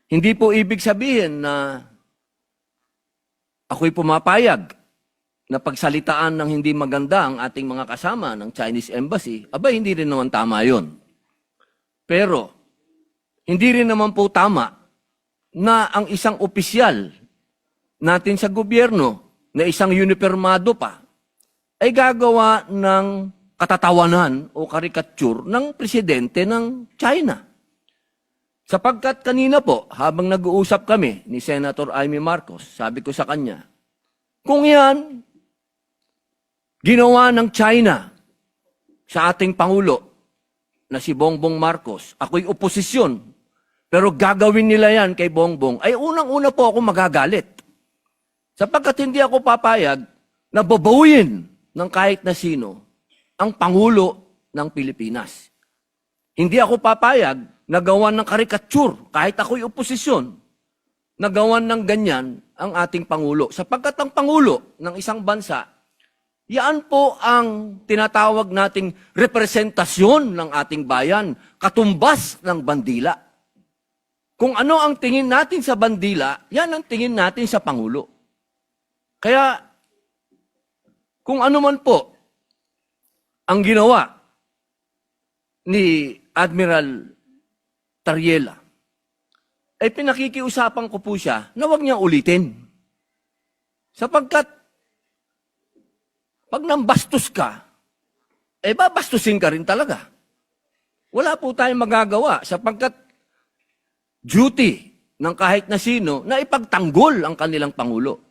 Hindi po ibig sabihin na ako'y pumapayag na pagsalitaan ng hindi maganda ang ating mga kasama ng Chinese Embassy. Aba, hindi rin naman tama yun. Pero, hindi rin naman po tama na ang isang opisyal natin sa gobyerno na isang unipermado pa ay gagawa ng katatawanan o karikature ng presidente ng China. Sapagkat kanina po, habang nag-uusap kami ni Senator Amy Marcos, sabi ko sa kanya, kung yan, ginawa ng China sa ating Pangulo na si Bongbong Marcos, ako'y oposisyon, pero gagawin nila yan kay Bongbong, ay unang-una po ako magagalit. Sapagkat hindi ako papayag na babawin ng kahit na sino ang Pangulo ng Pilipinas. Hindi ako papayag na gawan ng karikature, kahit ako'y oposisyon, na gawan ng ganyan ang ating Pangulo. Sapagkat ang Pangulo ng isang bansa, yan po ang tinatawag nating representasyon ng ating bayan, katumbas ng bandila. Kung ano ang tingin natin sa bandila, yan ang tingin natin sa Pangulo. Kaya, kung ano man po ang ginawa ni Admiral Tariela, ay pinakikiusapan ko po siya na huwag niya ulitin. Sapagkat, pag nambastos ka, babastusin ka rin talaga. Wala po tayong magagawa sapagkat duty ng kahit na sino na ipagtanggol ang kanilang Pangulo.